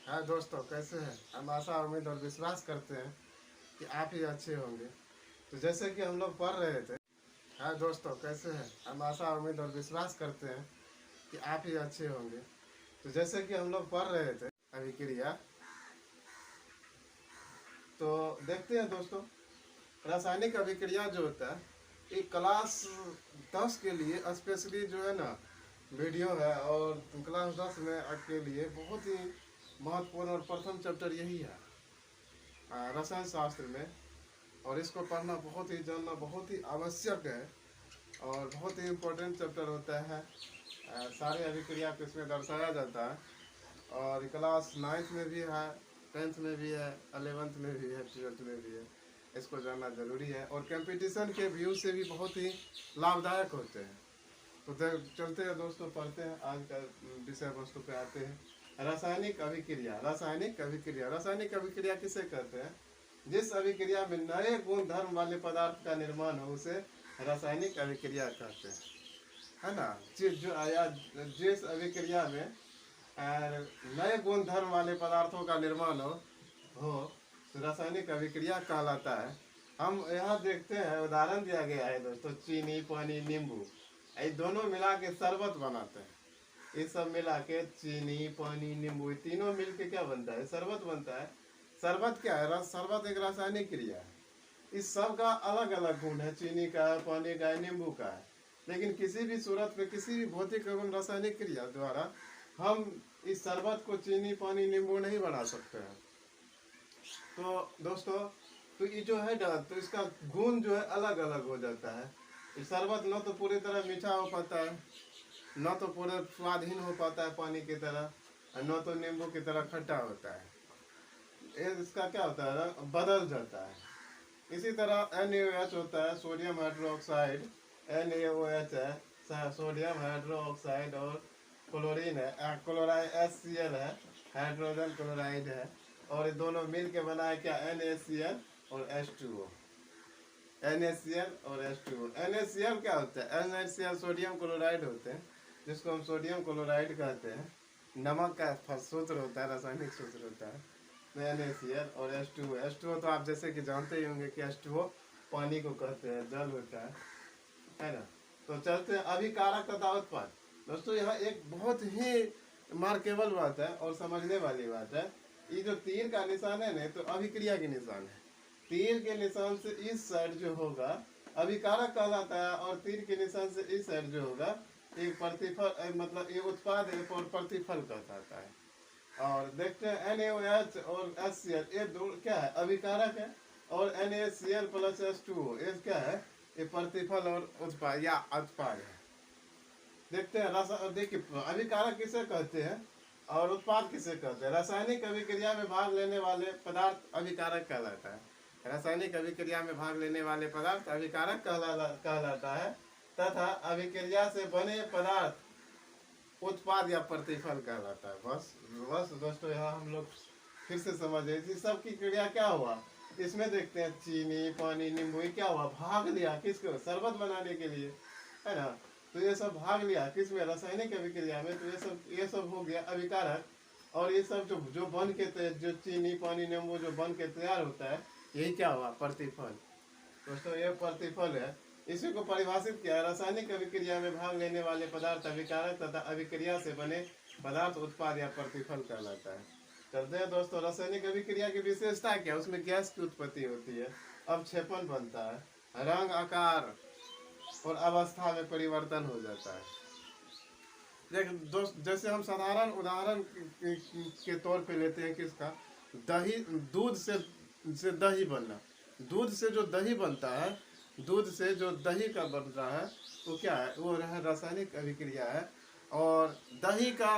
हाय दोस्तों, कैसे हैं? हम आशा उम्मीद और विश्वास करते हैं कि आप ही अच्छे होंगे। तो जैसे कि हम लोग पढ़ रहे थे। हाय दोस्तों, कैसे हैं? हम आशा उम्मीद और विश्वास करते हैं कि आप ही अच्छे होंगे। तो जैसे कि हम लोग पढ़ रहे थे अभिक्रिया, तो देखते हैं दोस्तों, रासायनिक अभिक्रिया जो होता है ये क्लास 10 के लिए स्पेशली जो है ना वीडियो है, और क्लास 10 में के लिए बहुत ही महत्वपूर्ण और प्रथम चैप्टर यही है रसायन शास्त्र में। और इसको पढ़ना बहुत ही जानना बहुत ही आवश्यक है और बहुत ही इम्पोर्टेंट चैप्टर होता है। सारे अभिक्रिया को इसमें दर्शाया जाता है और क्लास 9th में भी है, 10th में भी है, 11th में भी है, 12th में भी है। इसको जानना जरूरी है और कंपटीशन के व्यू से भी बहुत ही लाभदायक होते हैं। तो चलते हैं दोस्तों, पढ़ते हैं। आज का विषय वस्तु पे आते हैं। रासायनिक अभिक्रिया। रासायनिक अभिक्रिया, रासायनिक अभिक्रिया किसे कहते हैं? जिस अभिक्रिया में नए गुण धर्म वाले पदार्थ का निर्माण हो उसे रासायनिक अभिक्रिया कहते हैं, है ना। जिस अभिक्रिया में नए गुण धर्म वाले पदार्थों का निर्माण हो तो रासायनिक अभिक्रिया कहलाता है। हम यहाँ देखते हैं, उदाहरण दिया गया है दोस्तों, चीनी, पानी, नींबू, ये दोनों मिला के शरबत बनाते हैं। ये सब मिला के चीनी, पानी, नींबू, तीनों मिल के क्या बनता है? शरबत बनता है। शरबत क्या है? शरबत एक रासायनिक क्रिया है। इस सब का अलग अलग गुण है, चीनी का है, पानी का है, नींबू का है। लेकिन किसी भी सूरत में किसी भी भौतिक एवं रासायनिक क्रिया द्वारा हम इस शरबत को चीनी, पानी, नींबू नहीं बना सकते हैं। तो दोस्तों, तो ये जो है ना, तो इसका गुण जो है अलग अलग हो जाता है। ये शरबत न तो पूरी तरह मीठा हो पाता है, न तो पूरे स्वादहीन हो पाता है पानी की तरह, और न तो नींबू की तरह खट्टा होता है। इसका क्या होता है ना, बदल जाता है। इसी तरह NaOH होता है, सोडियम हाइड्रोक्साइड। NaOH है सोडियम हाइड्रोक्साइड, और क्लोरीन है, क्लोराइड HCl है, हाइड्रोजन क्लोराइड है। और ये दोनों मिल के बना है क्या? NaCl और H2O। NaCl और H2O। NaCl क्या होता है? NaCl सोडियम क्लोराइड होते हैं, जिसको हम सोडियम क्लोराइड कहते हैं। नमक का सूत्र होता है, रासायनिक सूत्र होता है। NaCl और H2O। H2O तो आप जैसे कि जानते ही होंगे कि H2O पानी को कहते हैं, जल होता है ना। तो चलते हैं अभिकारक तथा उत्पाद। दोस्तों, यहाँ एक बहुत ही मार्केबल बात है और समझने वाली बात है। ये जो तीर का निशान है ना, तो अभिक्रिया के निशान है। तीर के निशान से इस साइड जो होगा अभिकारक कहलाता है, और तीर के निशान से इस साइड जो होगा एक प्रतिफल, मतलब ये उत्पाद और प्रतिफल कहलाता है। और देखते हैं NaOH और HCl, ये दो क्या है? अभिकारक है। और NaCl प्लस H2O ये क्या है? ये प्रतिफल और उत्पाद या उत्पाद है। देखते हैं देखिए, अभिकारक किसे कहते हैं और उत्पाद किसे कहते हैं? रासायनिक अभिक्रिया में भाग लेने वाले पदार्थ अभिकारक कहलाता है। रासायनिक अभिक्रिया में भाग लेने वाले पदार्थ अभिकारक कहलाता है, तथा अभिक्रिया से बने पदार्थ उत्पाद या प्रतिफल कहलाता है। बस बस दोस्तों, यहाँ हम लोग फिर से समझे इस सब की क्रिया क्या हुआ। इसमें देखते हैं चीनी, पानी, नींबू, क्या हुआ? भाग लिया किसको? शरबत बनाने के लिए, है ना। तो ये सब भाग लिया किसमें? रासायनिक अभिक्रिया में। तो ये सब हो गया अभिकारक। और ये सब जो बन के जो चीनी, पानी, नींबू जो बन के तैयार होता है, यही क्या हुआ? प्रतिफल। दोस्तों, ये प्रतिफल है। इसी को परिभाषित किया है, रासायनिक अभिक्रिया में भाग लेने वाले पदार्थ अभिकारक तथा अभिक्रिया से बने पदार्थ उत्पाद या प्रतिफल कहलाता है। चलते हैं दोस्तों, रासायनिक अभिक्रिया की विशेषता क्या है? उसमें गैस की उत्पत्ति होती है, अवक्षेपण बनता है, रंग, आकार और अवस्था में परिवर्तन हो जाता है। देख दोस्त, जैसे हम साधारण उदाहरण के तौर पे लेते हैं किसका? दही। दूध से दही बनना। दूध से जो दही बनता है, दूध से जो दही का बन रहा है, वो क्या है? वो रासायनिक अभिक्रिया है। और दही का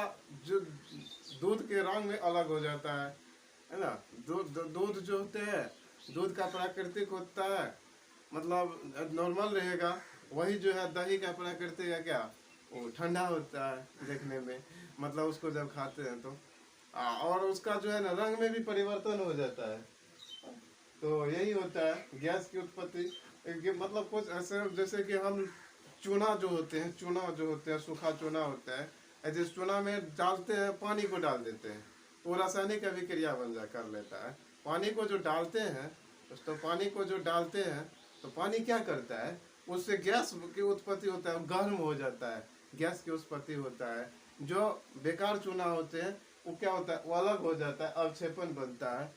जो दूध के रंग में अलग हो जाता है ना। दूध जो होते हैं, दूध का प्राकृतिक होता है, मतलब नॉर्मल रहेगा। वही जो है दही का प्राकृतिक है क्या? वो ठंडा होता है देखने में, मतलब उसको जब खाते हैं तो और उसका जो है ना रंग में भी परिवर्तन हो जाता है। तो यही होता है गैस की उत्पत्ति। मतलब कुछ ऐसे जैसे कि हम चूना जो होते हैं, सूखा चूना होता है, जिस चूना में डालते हैं, पानी को डाल देते हैं, वो रासायनिक अभिक्रिया बन जा कर लेता है। पानी को जो डालते हैं तो पानी को जो डालते हैं तो पानी क्या करता है, उससे गैस की उत्पत्ति होता है, गर्म हो जाता है, गैस की उत्पत्ति होता है। जो बेकार चूना होते हैं वो क्या होता है, वो अलग हो जाता है, अवक्षेपण बनता है,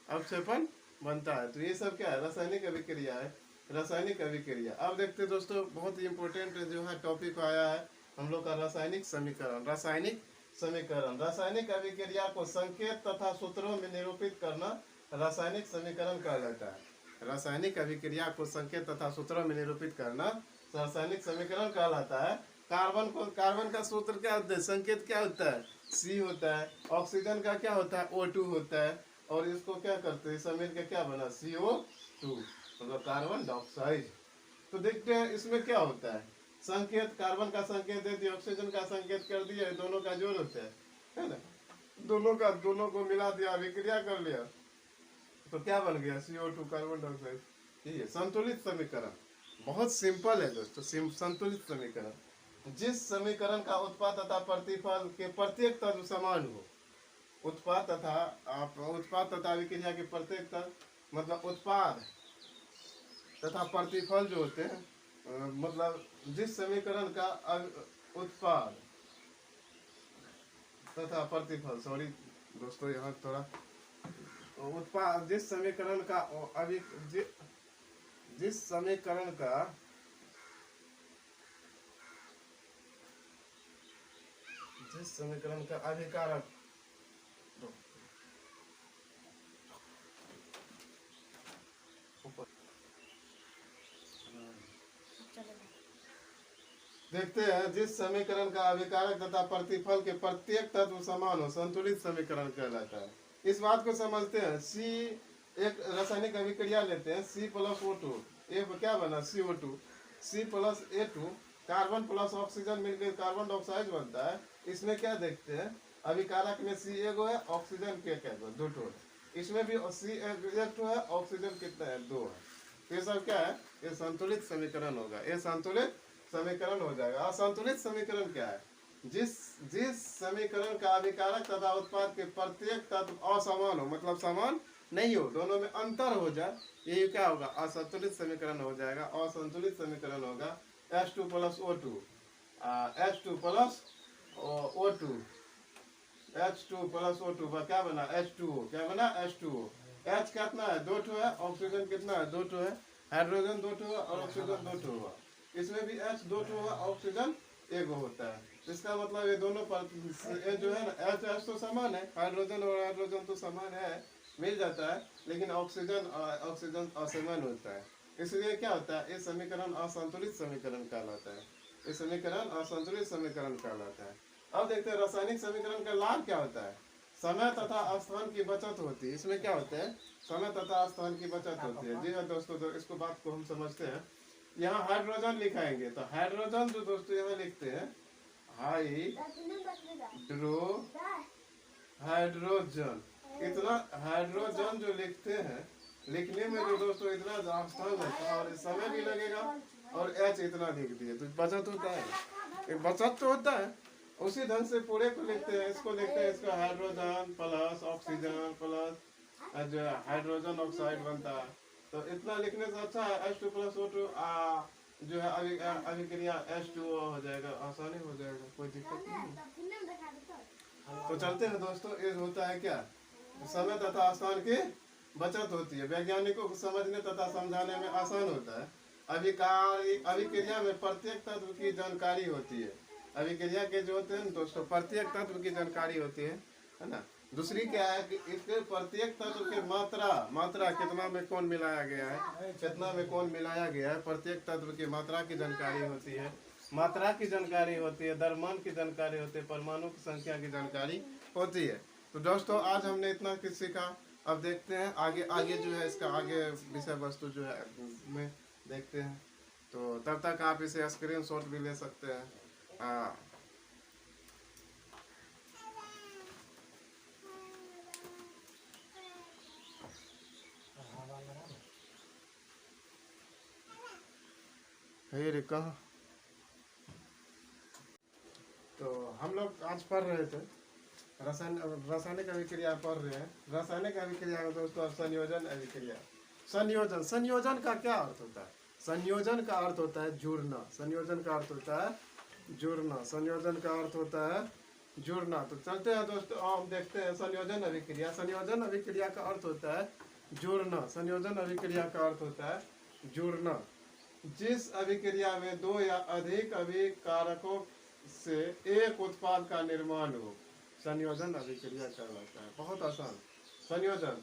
अवक्षेपण बनता है। तो ये सब क्या है, रासायनिक अभिक्रिया है, रासायनिक अभिक्रिया। अब देखते हैं दोस्तों, बहुत ही इंपॉर्टेंट जो है टॉपिक आया है हम लोग का, रासायनिक समीकरण। रासायनिक समीकरण, रासायनिक अभिक्रिया को संकेत तथा सूत्रों में निरूपित करना रासायनिक समीकरण कहलाता है। रासायनिक अभिक्रिया को संकेत तथा सूत्रों में निरूपित करना रासायनिक समीकरण कहलाता है। कार्बन का सूत्र क्या होता है, संकेत क्या होता है, C होता है। ऑक्सीजन का क्या होता है, O2 होता है। और इसको क्या करते हैं, सब मिलकर क्या बना, CO2, मतलब कार्बन डाइऑक्साइड। तो देखते हैं इसमें क्या होता है, संकेत, कार्बन का संकेत दे दिया, ऑक्सीजन का संकेत कर दिया, दोनों का जोड़ होता है ना, दोनों को मिला दिया, अभिक्रिया कर लिया, तो क्या बन गया, CO2 कार्बन डाइऑक्साइड। ठीक है, संतुलित समीकरण बहुत सिंपल है दोस्तों, संतुलित समीकरण। जिस समीकरण का उत्पाद तथा प्रतिफल के प्रत्येक तत्व समान हो, उत्पाद तथा अभिक्रिया के प्रत्येक तत्व, मतलब उत्पाद तथा प्रतिफल जो होते हैं, मतलब जिस समीकरण का उत्पाद तथा प्रतिफल, सॉरी दोस्तों यहाँ थोड़ा, उत्पाद जिस समीकरण का जिस समीकरण का अभिकारक, देखते हैं, जिस समीकरण का अभिकारक तथा प्रतिफल के प्रत्येक तत्व समान हो, संतुलित समीकरण कहलाता है। इस बात को समझते हैं, C एक रासायनिक अभिक्रिया लेते हैं, C प्लस O2, ये क्या बना, CO2, C plus A2, carbon plus oxygen मिलकर कार्बन डाइऑक्साइड बनता है। इसमें क्या देखते हैं, अभिकारक में C एगो है, ऑक्सीजन के क्या दो ठो है, इसमें भी C एक ठो है, ऑक्सीजन कितना है, दो है। तो ये सब क्या है, ये संतुलित समीकरण होगा, ये संतुलित समीकरण हो जाएगा। असंतुलित समीकरण क्या है, जिस समीकरण का अभिकारक तथा उत्पाद के प्रत्येक तत्व असमान हो, मतलब समान नहीं हो, दोनों में अंतर हो जाए, ये क्या होगा, असंतुलित समीकरण हो जाएगा। असंतुलित समीकरण होगा H2 plus O2, H2 plus O2, H2 plus O2 क्या बना, H2O, क्या बना, H2O। H कितना है, दो ठो है, ऑक्सीजन कितना है, दो ठो है, हाइड्रोजन दो ठो है और ऑक्सीजन दो ठो है। इसमें भी H दो ठो है, ऑक्सीजन एगो होता है। इसका मतलब ये दोनों पर ये जो है ना, H तो समान है, हाइड्रोजन और हाइड्रोजन तो समान है, मिल जाता है, लेकिन ऑक्सीजन असमान होता है। इसलिए क्या होता है, ये समीकरण असंतुलित समीकरण कहलाता है, ये समीकरण असंतुलित समीकरण कहलाता है। अब देखते हैं रासायनिक समीकरण का लाभ क्या होता है, समय तथा स्थान की बचत होती है। इसमें क्या होता है, समय तथा स्थान की बचत होती है। जी हाँ दोस्तों, तो इसको बात को हम समझते हैं। यहाँ हाइड्रोजन लिखाएंगे, तो हाइड्रोजन जो दोस्तों यहाँ लिखते हैं, हाइड्रोजन, इतना हाइड्रोजन जो लिखते हैं, लिखने में जो दोस्तों इतना स्थान है और समय भी लगेगा, और H इतना लिख दिए तो बचत होता है, बचत तो होता है। उसी ढंग से पूरे को लिखते हैं, इसको लिखते हैं, इसका हाइड्रोजन प्लस ऑक्सीजन प्लस जो हाइड्रोजन ऑक्साइड बनता है। तो इतना लिखने से अच्छा है H2 प्लस O2 जो है अभिक्रिया H2O हो जाएगा, आसानी हो जाएगा, कोई दिक्कत नहीं। तो चलते हैं दोस्तों, ये होता है क्या, समय तथा स्थान की बचत होती है, वैज्ञानिकों को समझने तथा समझाने में आसान होता है। अभिक्रिया में प्रत्येक तत्व की जानकारी होती है। अभिक्रिया के जो होते हैं दोस्तों, प्रत्येक तत्व की जानकारी होती है ना। दूसरी क्या है कि इसके प्रत्येक तत्व के मात्रा कितना में कौन मिलाया गया है, कितना में कौन मिलाया गया है, प्रत्येक तत्व की मात्रा की जानकारी होती है, मात्रा की जानकारी होती है, द्रव्यमान की जानकारी होती है, परमाणु की संख्या की जानकारी होती है। तो दोस्तों आज हमने इतना कुछ सीखा। अब देखते हैं आगे आगे जो है, इसका आगे विषय वस्तु जो है में देखते हैं। तो तब तक आप इसे स्क्रीनशॉट भी ले सकते हैं। कहाँ, तो हम लोग आज पढ़ रहे थे रासायनिक अभिक्रिया पढ़ रहे हैं। रासायनिक अभिक्रिया में दोस्तों अब संयोजन अभिक्रिया। संयोजन, संयोजन का क्या अर्थ होता है? संयोजन का अर्थ होता है जुड़ना। संयोजन का अर्थ होता है जुड़ना। संयोजन का अर्थ होता है जुड़ना। तो चलते हैं दोस्तों, हम देखते हैं संयोजन अभिक्रिया। संयोजन अभिक्रिया का अर्थ होता है जुड़ना। संयोजन अभिक्रिया का अर्थ होता है जुड़ना। जिस अभिक्रिया में दो या अधिक अभिकारकों से एक उत्पाद का निर्माण हो, संयोजन अभिक्रिया कहलाता है। बहुत आसान। संयोजन,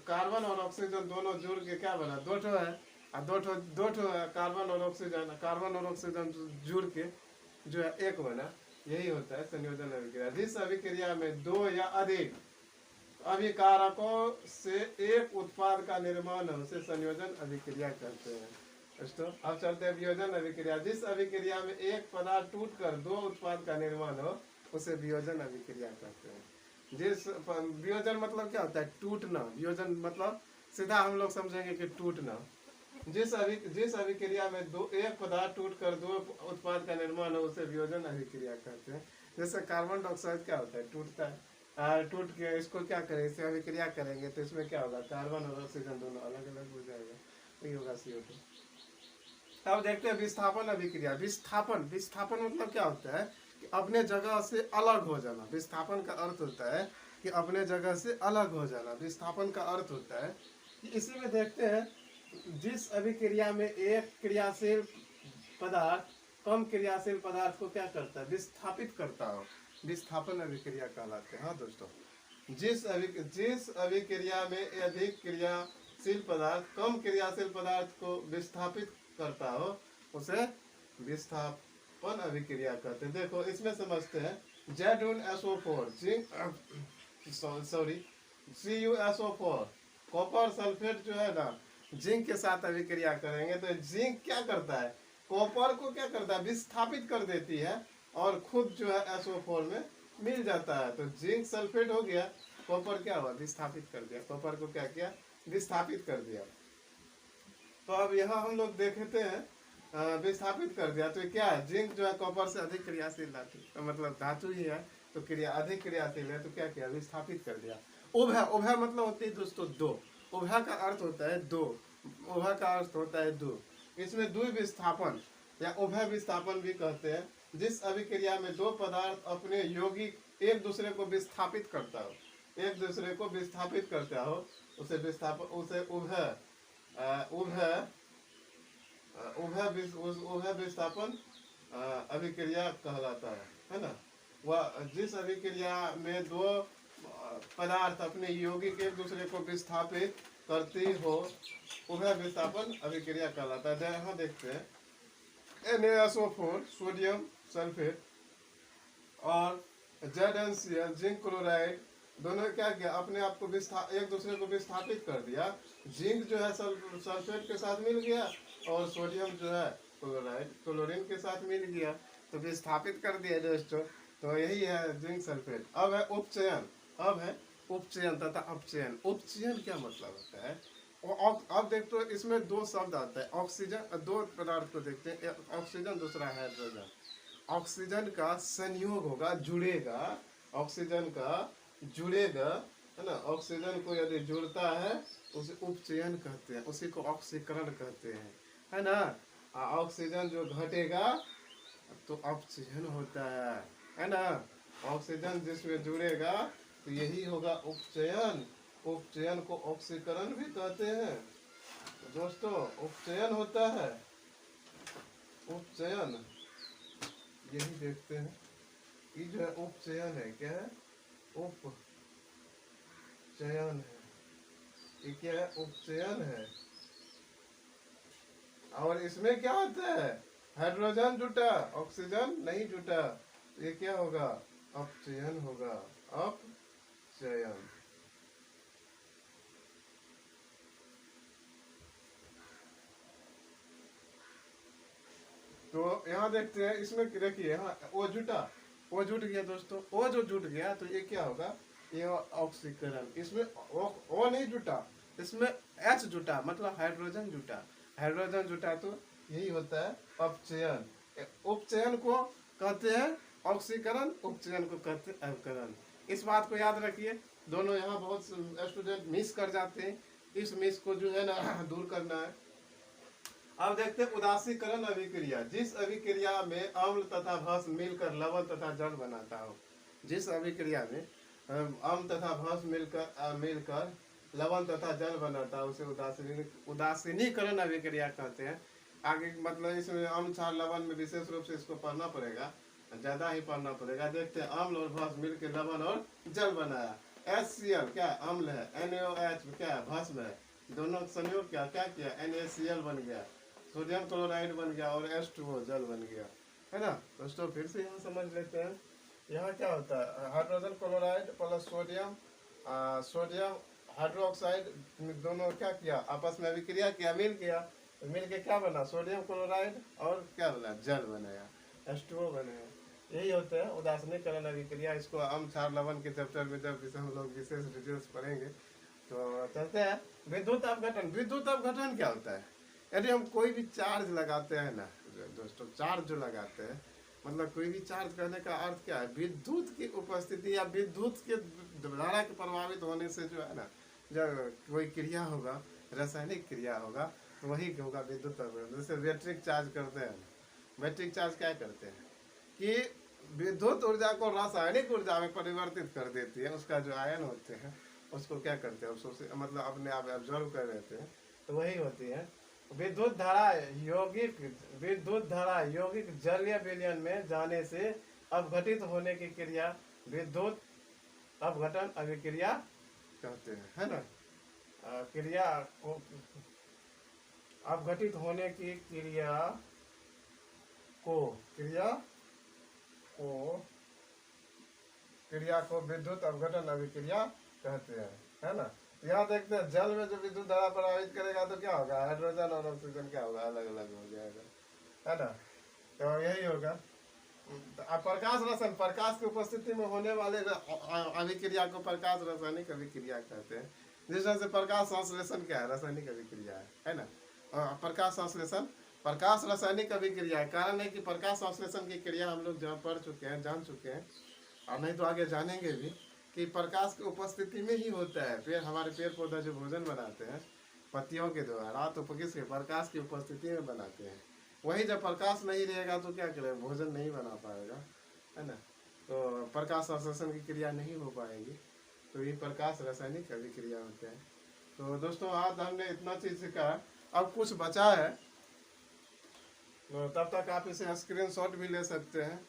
कार्बन और ऑक्सीजन दोनों जुड़ के क्या बना? दो ठो है, दो ठो है कार्बन और ऑक्सीजन। कार्बन और ऑक्सीजन जुड़ के जो है एक बना, यही होता है संयोजन अभिक्रिया। जिस अभिक्रिया में दो या अधिक अभिकारकों से एक उत्पाद का निर्माण हो, उसे संयोजन अभिक्रिया कहते हैं। दोस्तों अब चलते हैं वियोजन अभिक्रिया। जिस अभिक्रिया में एक पदार्थ टूटकर दो उत्पाद का निर्माण हो, उसे वियोजन अभिक्रिया कहते हैं। जिस वियोजन मतलब क्या होता है? टूटना। वियोजन मतलब सीधा हम लोग समझेंगे कि टूटना। जिस अभिक्रिया में एक पदार्थ टूटकर दो उत्पाद का निर्माण हो, उसे वियोजन अभिक्रिया कहते हैं। जैसे कार्बन डाइऑक्साइड क्या होता है? टूटता है। टूट के इसको क्या करें? इससे अभिक्रिया करेंगे तो इसमें क्या होगा? कार्बन और ऑक्सीजन दोनों अलग अलग हो जाएगा, वही होगा CO2। अब देखते हैं विस्थापन अभिक्रिया। विस्थापन, विस्थापन मतलब क्या होता है? कि अपने जगह से अलग हो जाना। विस्थापन का अर्थ होता है कि अपने जगह से अलग हो जाना। विस्थापन का अर्थ होता है कि इसी में देखते हैं, जिस अभिक्रिया में एक क्रियाशील पदार्थ कम क्रियाशील पदार्थ को क्या करता है? विस्थापित करता हो, विस्थापन अभिक्रिया कहलाते हैं। हाँ दोस्तों, जिस अभिक्रिया में अधिक क्रियाशील पदार्थ कम क्रियाशील पदार्थ को विस्थापित करता हो, उसे विस्थापन अभिक्रिया कहते हैं। देखो इसमें समझते हैं। Z2SO4 CuSO4 कॉपर सल्फेट जो है ना, जिंक के साथ अभिक्रिया करेंगे तो जिंक क्या करता है? कॉपर को क्या करता है? विस्थापित कर देती है और खुद जो है SO4 में मिल जाता है। तो जिंक सल्फेट हो गया, कॉपर क्या हुआ? विस्थापित कर दिया। कॉपर को क्या किया? विस्थापित कर दिया। तो अब यहाँ हम लोग देखते हैं विस्थापित कर दिया। तो क्या है? जिंक जो है कॉपर से अधिक क्रियाशील धातु, तो मतलब धातु ही है, तो अधिक क्रियाशील है, तो क्या किया? विस्थापित कर दिया। उभय, उभय मतलब होती है दोस्तों दो। उभय का अर्थ होता है दो। उभय का अर्थ होता है दो। इसमें द्विविस्थापन या उभय विस्थापन भी कहते हैं। जिस अभिक्रिया में दो पदार्थ अपने यौगिक एक दूसरे को विस्थापित करता हो, एक दूसरे को विस्थापित करता हो, उसे विस्थापन, उसे उभय विस्थापन अभिक्रिया कहलाता है ना। वह जिस अभिक्रिया में दो पदार्थ अपने यौगिक एक दूसरे को विस्थापित करती हो, उभय विस्थापन अभिक्रिया कहलाता है। यहाँ देखते हैं NaSO4 सोडियम सल्फेट और ZnCl जिंक क्लोराइड दोनों क्या किया? अपने आप को एक दूसरे को विस्थापित कर दिया। जिंक जो है सल्फेट के साथ मिल गया और सोडियम जो है क्लोरीन के साथ मिल गया, तो विस्थापित कर दिया दोस्तों। तो यही है जिंक सल्फेट। अब है उपचयन। अब है उपचयन तथा अपचयन। उपचयन क्या मतलब होता है? अब देखते हो इसमें दो शब्द आता है। ऑक्सीजन, दो पदार्थ को देखते हैं, एक ऑक्सीजन दूसरा हाइड्रोजन। ऑक्सीजन का संयोग होगा, जुड़ेगा। ऑक्सीजन का जुड़ेगा, है ना। ऑक्सीजन को यदि जुड़ता है उसे उपचयन कहते हैं, उसी को ऑक्सीकरण कहते हैं, है ना। ऑक्सीजन जो घटेगा तो अपचयन होता है ना। ऑक्सीजन जिसमें जुड़ेगा तो यही होगा उपचयन। उपचयन को ऑक्सीकरण भी कहते हैं। तो दोस्तों उपचयन होता है, उपचयन यही देखते हैं। ये जो है उपचयन है, क्या है? उपचयन है। ये क्या है? उपचयन है। और इसमें क्या होता है? हाइड्रोजन जुटा, ऑक्सीजन नहीं जुटा, ये क्या होगा? अपचयन होगा। अपचयन। तो यहाँ देखते हैं, इसमें देखिए यहाँ ओ जुटा, ओ जुट गया दोस्तों। ओ जो जुट गया तो ये क्या होगा? ये ऑक्सीकरण। इसमें ओ नहीं जुटा, इसमें H जुटा, मतलब हाइड्रोजन जुटा। हाइड्रोजन जुटा तो यही होता है अपचयन। उपचयन को कहते हैं ऑक्सीकरण, उपचयन को कहते हैं अपकरण। इस बात को याद रखिए। दोनों यहाँ बहुत स्टूडेंट मिस कर जाते हैं, इस मिस को जो है ना दूर करना है। अब देखते हैं उदासीकरण अभिक्रिया। जिस अभिक्रिया में अम्ल तथा भस्म मिलकर लवण तथा जल बनाता हो, जिस अभिक्रिया में अम्ल तथा भस्म मिलकर लवण तथा जल बनाता है उसे उदासीनीकरण अभिक्रिया कहते हैं। आगे मतलब इसमें अम्ल क्षार लवण में विशेष रूप से इसको पढ़ना पड़ेगा, ज्यादा ही पढ़ना पड़ेगा। देखते हैं अम्ल और भस्म मिलकर लवण और जल बनाया। HCl क्या अम्ल है, NaOH क्या भस्म है, दोनों संयोग क्या क्या किया, NaCl बन गया, सोडियम क्लोराइड बन गया और H2O जल बन गया, है ना दोस्तों। फिर से यहाँ समझ लेते हैं, यहाँ क्या होता है, hydrogen chloride plus sodium hydroxide दोनों क्या किया, आपस में अभिक्रिया किया, मिल के क्या बना, सोडियम क्लोराइड और क्या बना, जल बनाया, H2O बनाया। यही होता है उदासीनीकरण अभिक्रिया। इसको अम्ल क्षार लवण के चैप्टर में जब इसे हम लोग विशेष डिटेल्स पढ़ेंगे तो चलते हैं। विद्युत अपघटन। विद्युत अपघटन क्या होता है, यदि हम कोई भी चार्ज लगाते हैं ना दोस्तों, चार्ज जो लगाते हैं मतलब कोई भी चार्ज करने का अर्थ क्या है, विद्युत की उपस्थिति या विद्युत के धारा के प्रभावित होने से जो है ना, जब कोई क्रिया होगा, रासायनिक क्रिया होगा, तो वही होगा विद्युत अपघटन। जैसे बैटरी चार्ज करते हैं, बैटरी चार्ज क्या करते हैं कि विद्युत ऊर्जा को रासायनिक ऊर्जा में परिवर्तित कर देती है। उसका जो आयन होते हैं उसको क्या करते हैं, उसको मतलब अपने आप एब्जॉर्व कर देते हैं, तो वही होती है विद्युत धारा। यौगिक जलीय विलयन में जाने से अपघटित होने की क्रिया विद्युत अपघटन अभिक्रिया कहते हैं, है ना। क्रिया को अपघटित होने की क्रिया को विद्युत अपघटन अभिक्रिया कहते हैं, है ना। यहाँ देखते हैं जल में जो विद्युत धारा प्रभावित करेगा तो क्या होगा, हाइड्रोजन और ऑक्सीजन क्या होगा, अलग अलग हो जाएगा, है ना। तो यही होगा। प्रकाश रसायन, प्रकाश की उपस्थिति में होने वाले अभिक्रिया को प्रकाश रासायनिक अभिक्रिया कहते हैं। जिस तरह से प्रकाश संश्लेषण क्या है, रासायनिक अभिक्रिया है ना। प्रकाश संश्लेषण प्रकाश रासायनिक अभिक्रिया है। कारण है कि प्रकाश संश्लेषण की क्रिया हम लोग पढ़ चुके हैं, जान चुके हैं, और नहीं तो आगे जानेंगे भी कि प्रकाश की उपस्थिति में ही होता है। हमारे पेड़ पौधा जो भोजन बनाते हैं पत्तियों के द्वारा, तो किसके, प्रकाश की उपस्थिति में बनाते हैं। वही जब प्रकाश नहीं रहेगा तो क्या करेगा, भोजन नहीं बना पाएगा, है ना। तो प्रकाश संश्लेषण की क्रिया नहीं हो पाएगी, तो ये प्रकाश रासायनिक अभिक्रिया होते हैं। तो दोस्तों आज हमने इतना चीज सीखा, अब कुछ बचा है, तो तब तक आप इसे स्क्रीनशॉट भी ले सकते हैं,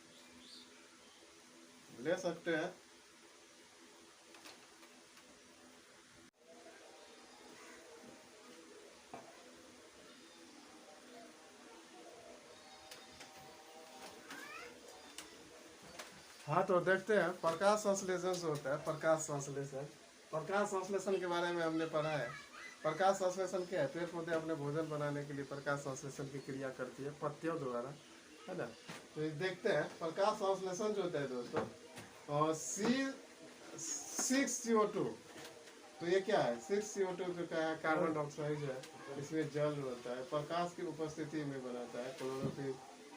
हाँ। तो देखते हैं प्रकाश संश्लेषण से होता है। प्रकाश संश्लेषण के बारे में हमने पढ़ा है। प्रकाश संश्लेषण क्या है, पेड़ पौधे अपने भोजन बनाने के लिए प्रकाश संश्लेषण की क्रिया करती है पत्तियों द्वारा, है ना। तो देखते हैं प्रकाश संश्लेषण जो होता है दोस्तों, और C6CO2, तो ये क्या है, 6CO2 जो क्या है, कार्बन डाइऑक्साइड है, इसमें जल होता है, प्रकाश की उपस्थिति में बनाता है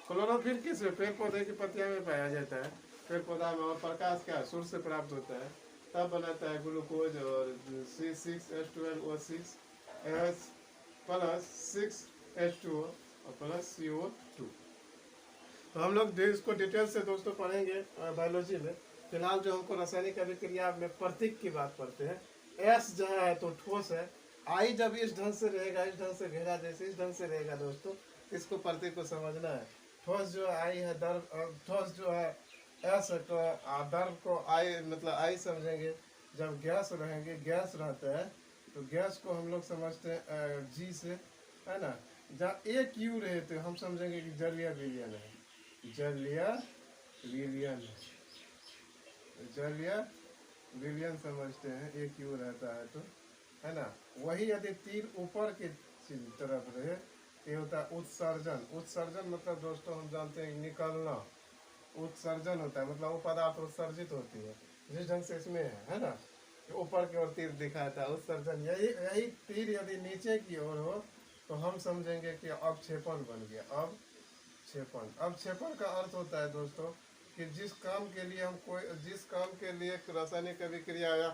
क्लोरोफिल किसमें, पेड़ पौधे की पत्तियों में पाया जाता है, पेड़ पौधा में। और प्रकाश क्या है, सूर्य से प्राप्त होता है, तब बनाता है ग्लूकोज और C6H12O6 प्लस 6H2O और प्लस CO2। तो हम लोग इसको डिटेल से दोस्तों पढ़ेंगे बायोलॉजी में। फिलहाल जो हमको रासायनिक अभिक्रिया में प्रतीक की बात करते हैं। S जो है तो ठोस है, I जब इस ढंग से रहेगा, इस ढंग से घेरा जैसे इस ढंग से रहेगा दोस्तों, इसको प्रतीक को समझना है। ठोस जो I है द्रव, ठोस जो है S है, तो द्रव को I मतलब I समझेंगे। जब गैस रहेंगे, गैस रहता है तो गैस को हम लोग समझते हैं G से, है ना। जहाँ एक U रहे तो हम समझेंगे कि जलीय विलयन है, जलीय विलयन समझते हैं, एक U रहता है तो, है ना। वही यदि तीर ऊपर की तरफ रहे, ये होता है उत्सर्जन। उत्सर्जन मतलब दोस्तों हम जानते हैं निकलना, उत्सर्जन होता है मतलब वो पदार्थ उत्सर्जित होती है, जिस ढंग से इसमें है ना, ऊपर की ओर तीर दिखाता है, उत्सर्जन। यही तीर यदि नीचे की ओर हो तो हम समझेंगे कि अवक्षेपण बन गया, अवक्षेपण। अवक्षेपण का अर्थ होता है दोस्तों कि जिस काम के लिए हम कोई जिस काम के लिए रासायनिक अभिक्रिया या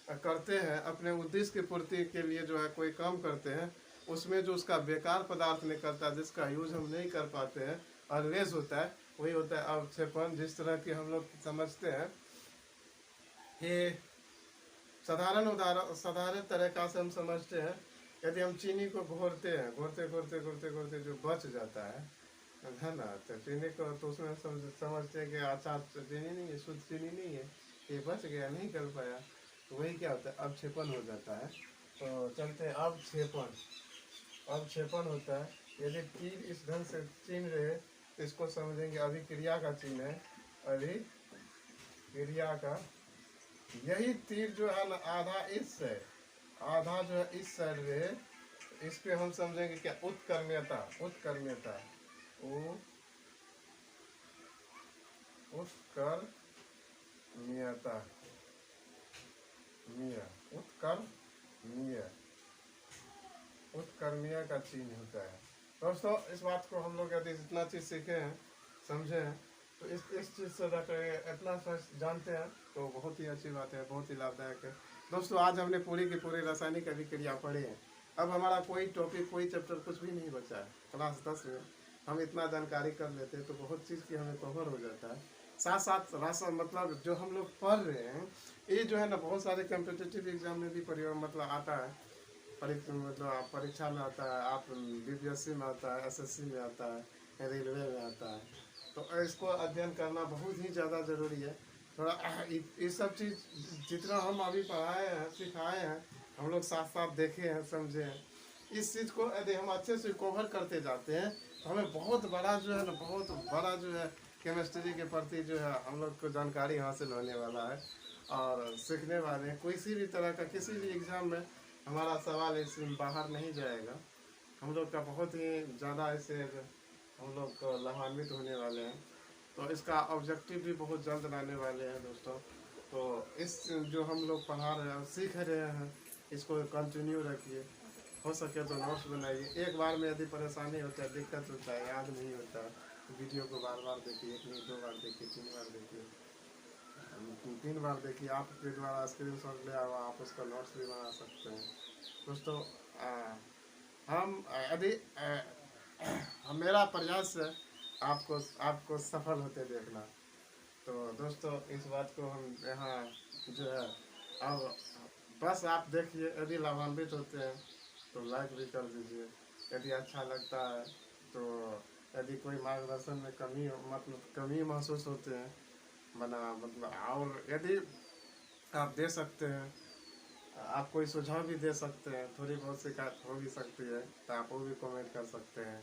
करते हैं, अपने उद्देश्य की पूर्ति के लिए जो है कोई काम करते हैं, उसमें जो उसका बेकार पदार्थ निकलता है, जिसका यूज हम नहीं कर पाते हैं और वेस्ट होता है, वही होता है अवक्षेपण। जिस तरह की हम लोग समझते हैं कि साधारण तरीका से हम समझते हैं, यदि हम चीनी को घोरते हैं, घोरते घोरते घोरते घोरते जो बच जाता है ना, तो चीनी को तो उसमें समझते हैं कि अच्छा चीनी नहीं है, शुद्ध चीनी नहीं है, ये बच गया, नहीं कर पाया, तो वही क्या होता है, अवक्षेपण हो जाता है। तो चलते हैं अवक्षेपण। अवक्षेपण होता है, यदि तीर इस ढंग से चिन्ह रहे तो इसको समझेंगे अभिक्रिया का चिन्ह है, अभिक्रिया का। यही तीर जो है ना, आधा इस है, आधा जो है इस साइड रहे, इस पे हम समझेंगे क्या, उत्कर्म्यता। उत्कर्म्यता, उत्कर्म्यता, उत्कर्म्य, उत्कर्म्य का चिन्ह होता है। दोस्तों इस बात को हम लोग यदि इतना चीज सीखे हैं, समझे हैं, तो इस चीज से इतना जानते हैं तो बहुत ही अच्छी बात है, बहुत ही लाभदायक है। दोस्तों आज हमने पूरी की पूरी रासायनिक अभिक्रिया पढ़ी है। अब हमारा कोई टॉपिक, कोई चैप्टर कुछ भी नहीं बचा है। क्लास 10 में हम इतना जानकारी कर लेते हैं तो बहुत चीज़ की हमें कवर हो जाता है। साथ साथ राशन मतलब जो हम लोग पढ़ रहे हैं, ये जो है ना बहुत सारे कम्पिटिटिव एग्जाम में भी मतलब आता है, मतलब परीक्षा में आता है, आप बीपीएससी में आता है, एसएससी में आता है, रेलवे में आता है। तो इसको अध्ययन करना बहुत ही ज़्यादा ज़रूरी है। थोड़ा ये सब चीज़ जितना हम अभी पढ़ाए हैं, सिखाए हैं, हम लोग साथ साथ देखे हैं, समझे हैं, इस चीज़ को यदि हम अच्छे से कवर करते जाते हैं तो हमें बहुत बड़ा जो है ना, बहुत बड़ा जो है केमिस्ट्री के प्रति जो है हम लोग को जानकारी हासिल होने वाला है और सीखने वाले हैं। किसी भी तरह का किसी भी एग्ज़ाम में हमारा सवाल इसमें बाहर नहीं जाएगा। हम लोग का बहुत ही ज़्यादा इससे हम लोग को लाभान्वित होने वाले हैं। तो इसका ऑब्जेक्टिव भी बहुत जल्द लाने वाले हैं दोस्तों। तो इस जो हम लोग पढ़ा रहे हैं, सीख रहे हैं, इसको कंटिन्यू रखिए। हो सके तो नोट्स बनाइए। एक बार में यदि परेशानी होता है, दिक्कत होता है, याद नहीं होता, वीडियो को बार बार देखिए, एक नहीं 2 बार देखिए, 3 बार देखिए, 3 बार देखिए। आपके द्वारा स्क्रीन शॉट ले आओ, आप उसका नोट्स भी बना सकते हैं दोस्तों। हम यदि मेरा प्रयास है आपको आपको सफल होते देखना। तो दोस्तों इस बात को हम यहाँ जो है, अब बस आप देखिए, यदि लाभान्वित होते हैं तो लाइक भी कर दीजिए। यदि अच्छा लगता है तो, यदि कोई मार्गदर्शन में कमी मतलब कमी महसूस होते हैं मतलब, और यदि आप दे सकते हैं, आप कोई सुझाव भी दे सकते हैं, थोड़ी बहुत शिकायत हो भी सकती है तो आप वो भी कमेंट कर सकते हैं।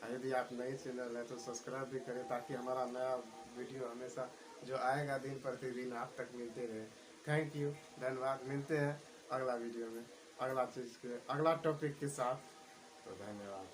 यदि आप नई चैनल है तो सब्सक्राइब भी करें ताकि हमारा नया वीडियो हमेशा जो आएगा दिन प्रतिदिन आप तक मिलते रहे। थैंक यू, धन्यवाद। मिलते हैं अगला वीडियो में, अगला चीज़ के अगला टॉपिक के साथ। तो धन्यवाद।